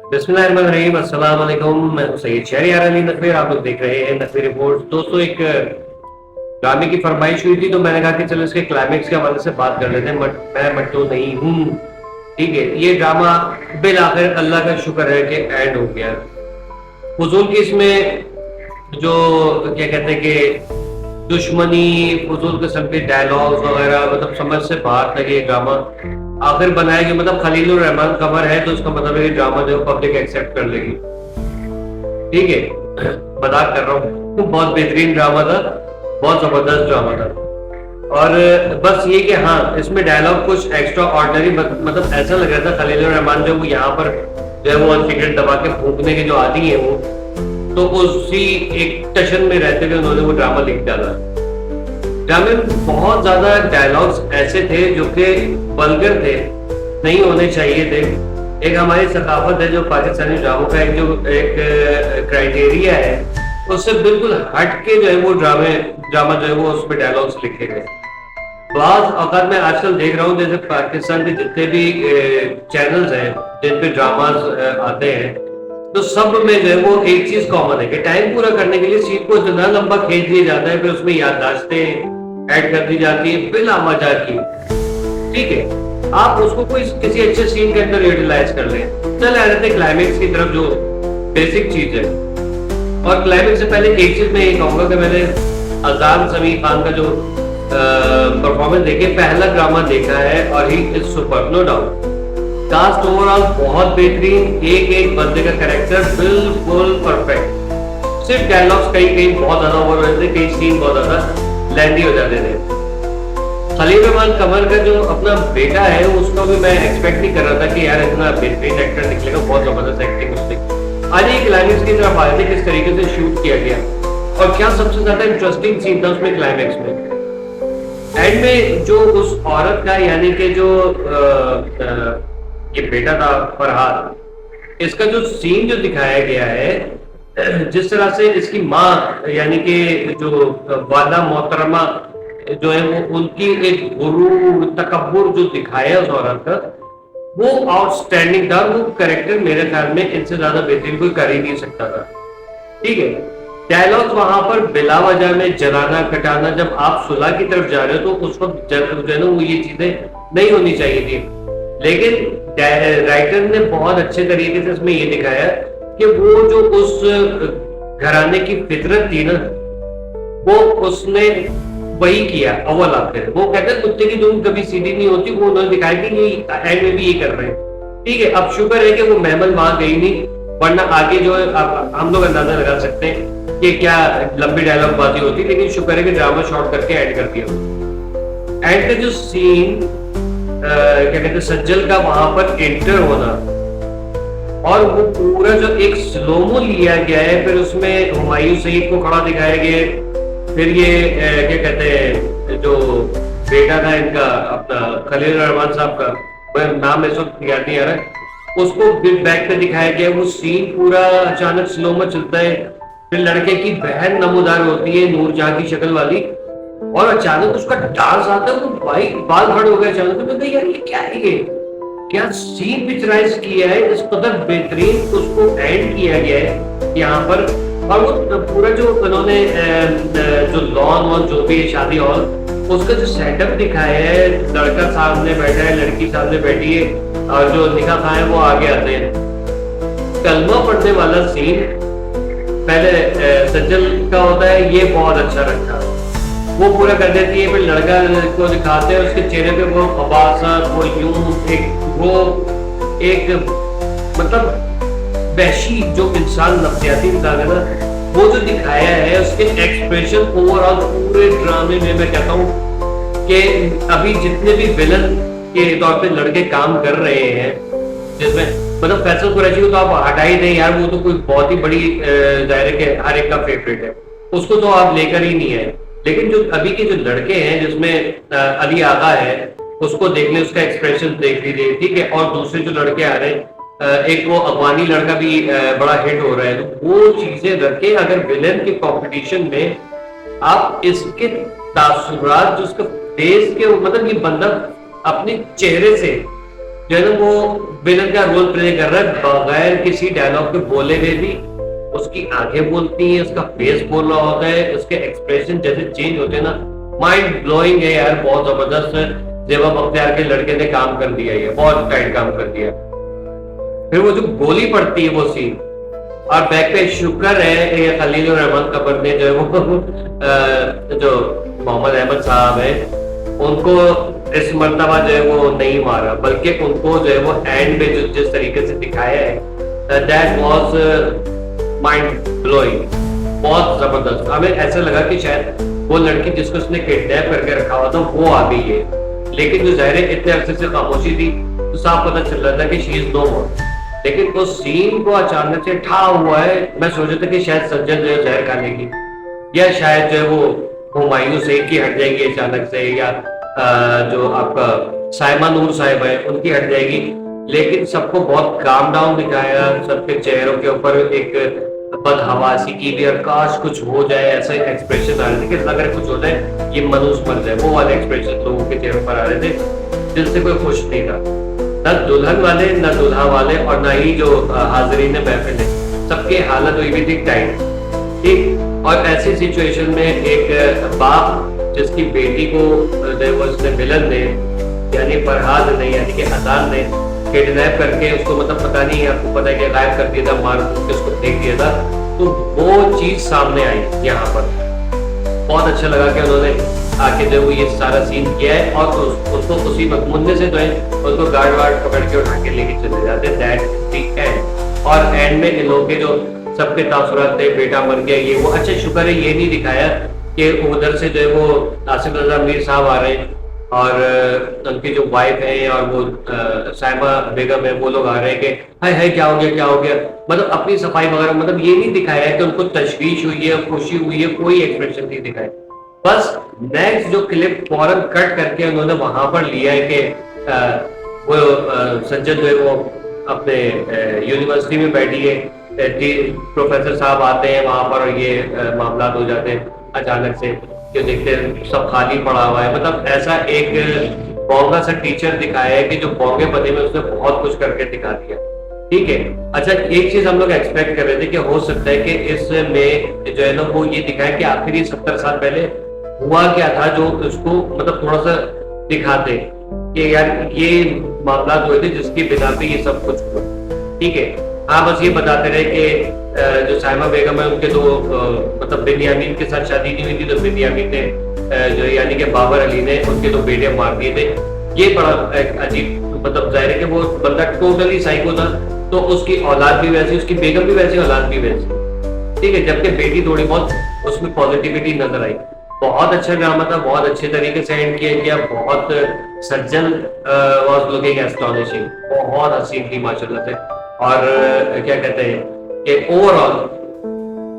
बिस्मिल्लाहिर्रहमानिर्रहीम, अस्सलाम वालेकुम। मैं हूं सैयद शहरयार अली नकवी, आप लोग देख रहे हैं नकवी रिपोर्ट। दोस्तों, एक ड्रामे की फरमाइश हुई थी तो मैंने कहा कि चलो इसके क्लाइमेक्स के हवाले से बात कर लेते हैं। मैं मट्टू नहीं हूँ। ठीक है, ये ड्रामा बिल आखिर अल्लाह का शुक्र है कि एंड हो गया। फजूल की इसमें जो क्या कहते हैं कि दुश्मनी, फजूल किस्म के डायलॉग्स वगैरह, मतलब समझ से बाहर था ये ड्रामा। आखिर बनाया कि मतलब खलीलुर रहमान कमर है तो उसका मतलब है कि ड्रामा जो पब्लिक एक्सेप्ट कर लेगी। ठीक है, मजाक कर रहा हूँ। तो बहुत बेहतरीन ड्रामा था, बहुत जबरदस्त ड्रामा था। और बस ये कि हाँ, इसमें डायलॉग कुछ एक्स्ट्रा ऑर्डिनरी, मतलब ऐसा लग रहा था खलीलुर रहमान जो वो यहाँ पर जो है वो सिगरेट दबा के फूकने के जो आदि है वो, तो उसी एक टशन में रहते हुए उन्होंने वो ड्रामा लिख डाला। ड्रामे में बहुत ज्यादा डायलॉग्स ऐसे थे जो कि वल्गर थे, नहीं होने चाहिए थे। एक हमारी सकाफत है जो पाकिस्तानी ड्रामों का एक क्राइटेरिया है, उससे बिल्कुल हट के जो है वो ड्रामा जो है वो उसमें डायलॉग्स लिखे गए। बाज औकात मैं आजकल देख रहा हूँ, जैसे पाकिस्तान के जितने भी चैनल्स हैं जिन पे ड्रामास आते हैं, तो सब में जो है वो एक चीज कॉमन है कि टाइम पूरा करने के लिए सीन को इतना लंबा खींच दिया जाता है, फिर उसमें याददाश्तें ऐड कर दी जाती है बिला वजह की। ठीक है, आप उसको कोई किसी अच्छे सीन के अंदर यूटिलाइज कर लें। चल आ रहे थे क्लाइमेक्स की तरफ, जो बेसिक चीज है। और क्लाइमेक्स से पहले एक चीज मैं ये कहूंगा कि मैंने अजान समी खान का जो परफॉर्मेंस देखे, पहला ड्रामा देखा है और ही is super, no doubt. Cast overall बहुत बेहतरीन, एक एक बंदे का कैरेक्टर बिल्कुल परफेक्ट। सिर्फ डायलॉग्स कहीं कहीं बहुत ज्यादा ओवर हो जाते थे, कई सीन बहुत ज्यादा लैंडी हो जाते थे। खलील रहमान कमर का जो अपना बेटा है उसको भी मैं एक्सपेक्ट नहीं कर रहा था कि यार इतना बेहतरीन एक्टर निकलेगा, बहुत जबरदस्त एक्टिंग उसने। आज एक क्लाइमेक्स की तरफ आए थे, किस तरीके से शूट किया गया और क्या सबसे ज्यादा इंटरेस्टिंग सीन था उसमें क्लाइमेक्स में। एंड में जो उस औरत का, यानी कि जो ये बेटा था फरहाद, इसका जो सीन जो दिखाया गया है, जिस तरह से इसकी माँ यानी कि जो वादा मोहतरमा जो है वो, उनकी एक गुरूर तकब्बुर जो दिखाया है उस औरत का, वो आउटस्टैंडिंग था। वो कैरेक्टर मेरे ख्याल में इनसे ज्यादा बेहतरीन कोई कर ही नहीं सकता था। ठीक है, डायलॉग्स वहां पर बिला वजह में जलाना कटाना, जब आप सुलह की तरफ जा रहे हो तो उस वक्त जो है ना वो ये चीजें नहीं होनी चाहिए थी। लेकिन राइटर ने बहुत अच्छे तरीके से इसमें ये दिखाया कि वो जो उस घराने की फितरत थी ना, वो उसने वही किया अव्वल आखिर। वो कहते हैं कुत्ते की दुम कभी सीधी नहीं होती, वो उन्होंने दिखाया कि ये एंड में भी ये कर रहे हैं। ठीक है, अब शुक्र है कि वो महमल वहां गई नहीं, वरना आगे जो है हम लोग अंदाजा लगा सकते हैं कि क्या लंबी डायलॉग बाजी होती। लेकिन शुक्र है कि ड्रामा शॉर्ट करके ऐड कर दिया। एंड का जो सीन क्या कहते हैं सज्जल का वहां पर एंटर होना, और वो पूरा जो एक स्लोमो लिया गया है, फिर उसमें हुमायूं सईद को खड़ा दिखाया गया है, फिर ये क्या कहते हैं जो बेटा था इनका अपना खलील रहमान साहब का, नाम इस वक्त याद नहीं आ रहा, उसको फिर बैक पे दिखाया गया। वो सीन पूरा अचानक स्लोमो चलता है, फिर लड़के की बहन नमोदार होती है नूरजहां की शक्ल वाली, और अचानक उसका डांस आता है, वो भाई बाल खड़े हो गए अचानक। तो मैं यार ये क्या है, ये क्या सीन पिक्चराइज किया है, इस कदर बेहतरीन उसको एंड किया गया है यहाँ पर। और वो पूरा जो उन्होंने जो लॉन वॉन जो भी है शादी हॉल, उसका जो सेटअप दिखाया है, लड़का सामने बैठा है, लड़की सामने बैठी है, और जो निकाह खाए वो आगे आते हैं। कलमा पढ़ने वाला सीन पहले सज्जल का होता है, ये बहुत अच्छा रखा, वो पूरा कर देती है। फिर लड़का को दिखाते हैं, उसके चेहरे पे वो खबासत, वो यूं एक मतलब वहशी जो इंसान नफ्सियाती इंसान है ना, वो जो दिखाया है, उसके एक्सप्रेशन ओवरऑल पूरे ड्रामे में मैं कहता हूँ कि अभी जितने भी विलन के तौर पे लड़के काम कर रहे हैं, जिसमें मतलब फैसल कुरैशी को तो आप हटा ही दें यार, वो तो कोई बहुत ही बड़ी जाहिर है कि हर एक का फेवरेट है, उसको तो आप लेकर ही नहीं है। लेकिन जो अभी के जो लड़के हैं, जिसमें अली आगा है, उसको देख ले, उसका एक्सप्रेशन देख लीजिए। ठीक है, और दूसरे जो लड़के आ रहे हैं, एक वो अफगानी लड़का भी बड़ा हिट हो रहा है, तो वो चीजें रखे। अगर विलेन के कंपटीशन में आप इसके तासुरात जो उसका फेस के, मतलब ये बंदा अपने चेहरे से जो है ना वो विलन का रोल प्ले कर रहा है बगैर किसी डायलॉग के बोले हुए भी। उसकी आंखें बोलती हैं, उसका फेस बोल रहा होता है, उसके एक्सप्रेशन जैसे चेंज होते हैं ना, माइंड ब्लोइंग है यार, बहुत जबरदस्त। जेबा बख्तियार के लड़के ने काम कर दिया, ये बहुत टाइट काम कर दिया। फिर वो जो गोली पड़ती है वो सीन, और बैक पे शुक्र है ये खलील रहमान कबर ने जो है वो जो मोहम्मद अहमद साहब है उनको इस मर्तबा जो है वो नहीं मारा, बल्कि उनको जो है वो एंड में जो जिस तरीके से दिखाया है दैट वाज माइंड ब्लोइंग, बहुत जबरदस्त। हमें ऐसा लगा कि शायद वो लड़की जिसको उसने किडनैप करके रखा हुआ था वो आ गई है, लेकिन जो जाहिर है इतने अरसे से खामोशी थी तो साफ पता चल रहा था कि शी इज नो मोर। लेकिन उस सीन को अचानक से ठा हुआ है, मैं सोचा था कि शायद सज्जन जो है जहर खा लेगी, या शायद जो है वो हुमायूं शेख की हट जाएगी अचानक से, या जो आपका साइमा नूर साहिब है उनकी हट जाएगी। लेकिन सबको बहुत काम डाउन दिखाया, सबके चेहरों के ऊपर एक बदहवासी की भी, और काश कुछ हो जाए ऐसा एक्सप्रेशन आ रहे थे कि अगर कुछ हो जाए ये मनुष्य मर जाए, वो वाले एक्सप्रेशन लोगों के चेहरों पर आ रहे थे। दिल से कोई खुश नहीं था, न दुल्हन वाले न दुल्हा वाले, और न ही जो हाजरीन महफिल है, सबकी हालत हुई भी थी टाइट। ठीक, और ऐसी सिचुएशन में एक बाप जिसकी बेटी को उसने विलन ने यानी फरहाद ने यानी कि अजान ने किडनैप करके उसको, मतलब पता नहीं आपको पता है कि गायब कर दिया था, मार के उसको फेंक दिया था, तो वो चीज सामने आई यहाँ पर। बहुत अच्छा लगा कि उन्होंने आके जो ये सारा सीन किया है, और उसको उसी वक्त मुन्ने से जो है उसको गार्ड वार्ड पकड़ के उठा के लेके चले जाते हैं। That the end. और एंड में इन लोगों के जो सबके तासुरात थे, बेटा मर गया ये वो, अच्छा शुक्र है ये नहीं दिखाया कि उधर से जो है वो आसिफ रजा मीर साहब आ रहे हैं और उनकी जो वाइफ है और वो साइमा बेगम है, वो लोग आ रहे हैं कि हाय हाय क्या हो गया क्या हो गया, मतलब अपनी सफाई वगैरह, मतलब ये नहीं दिखाया है कि उनको तशवीश हुई है, खुशी हुई है, कोई एक्सप्रेशन नहीं दिखाया। बस नेक्स्ट जो क्लिप फौरन कट करके उन्होंने वहां पर लिया है कि वो सज्जन जो है वो अपने यूनिवर्सिटी में बैठी है, प्रोफेसर साहब आते हैं वहां पर और ये मामला हो जाते हैं अचानक से, कि देखते हैं सब खाली पड़ा हुआ है। मतलब ऐसा एक बोंगा सा टीचर दिखाया है कि जो बोंगे पते में उसने बहुत कुछ करके दिखा दिया। ठीक है, अच्छा एक चीज हम लोग एक्सपेक्ट कर रहे थे कि हो सकता है कि इसमें जो है ना वो ये दिखाया कि आखिर 70 साल पहले हुआ क्या था, जो उसको मतलब थोड़ा सा दिखाते कि यार ये मामला हुए थे जिसकी बिना पे ये सब कुछ हुआ। ठीक है, हाँ बस ये बताते रहे कि जो साइमा बेगम है उनके दो मतलब बेनियामीन के साथ शादी नहीं हुई थी, तो बेनियामीन ने जो यानी कि बाबर अली ने उनके दो बेटे मार दिए थे। ये बड़ा एक अजीब, मतलब जाहिर है कि वो बंदा टोटली साइको था, तो उसकी औलाद भी वैसी, उसकी बेगम भी वैसी, औलाद भी वैसी। ठीक है, जबकि बेटी थोड़ी बहुत उसमें पॉजिटिविटी नजर आई। बहुत अच्छा ड्रामा था, बहुत अच्छे तरीके से एंड किया गया, बहुत सज्जन वाज लुकिंग एस्टोनिशिंग, बहुत हसीन थी माशाल्लाह से। और क्या कहते हैं कि overall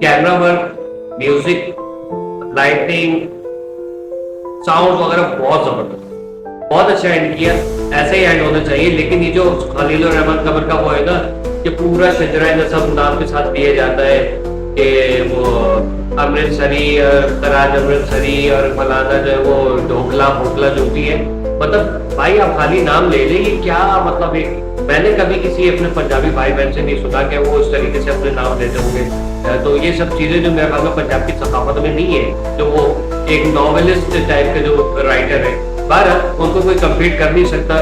camera work, music, lighting, sound वगैरह बहुत जबरदस्त, बहुत अच्छा एंड किया। ऐसे ही एंड होना चाहिए। लेकिन ये जो खलील रहमान कबर का वो है ना कि पूरा शजरा नसब नाम के साथ दिया जाता है कि वो अमृतसरी, तराज अमृतसरी और फलाना जो है वो ढोकला भोकला जो भी है, मतलब भाई आप खाली नाम ले लें, ये क्या मतलब है। मैंने कभी किसी अपने पंजाबी भाई बहन से नहीं सुना कि वो इस तरीके से अपने नाम लेते होंगे। तो ये सब चीजें जो मेरे ख्याल में पंजाब की सकाफत में नहीं है, जो वो एक नॉवेलिस्ट टाइप के जो राइटर है, बहरहाल उनको कोई कम्पीट कर नहीं सकता।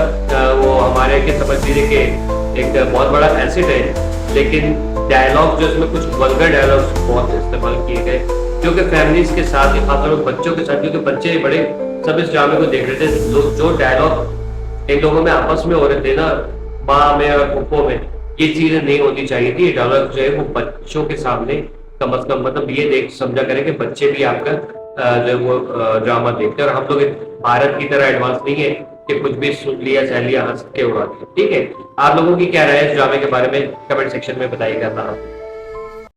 वो हमारे के समझ लीजिए कि एक बहुत बड़ा एसेट है। लेकिन डायलॉग जो इसमें कुछ वल्गर डायलॉग्स बहुत इस्तेमाल किए गए, जो कि फैमिलीज के साथ, खासतौर पर बच्चों के साथ, क्योंकि बच्चे बड़े सब इस ड्रामे को देख रहे थे, जो डायलॉग इन लोगों में आपस में हो रहे थे ना, माँ में और पुप्पो में, ये चीजें नहीं होनी चाहिए थी। डायलॉग जो है वो बच्चों के सामने कम अज कम मतलब ये देख समझा करें कि बच्चे भी आपका जो है वो ड्रामा देखते हैं। और हम लोग भारत की तरह एडवांस नहीं है कि कुछ भी सुन लिया सह लिया हंस के उड़ा दिया। ठीक है, आप लोगों की क्या राय है इस ड्रामे के बारे में कमेंट सेक्शन में बताइएगा।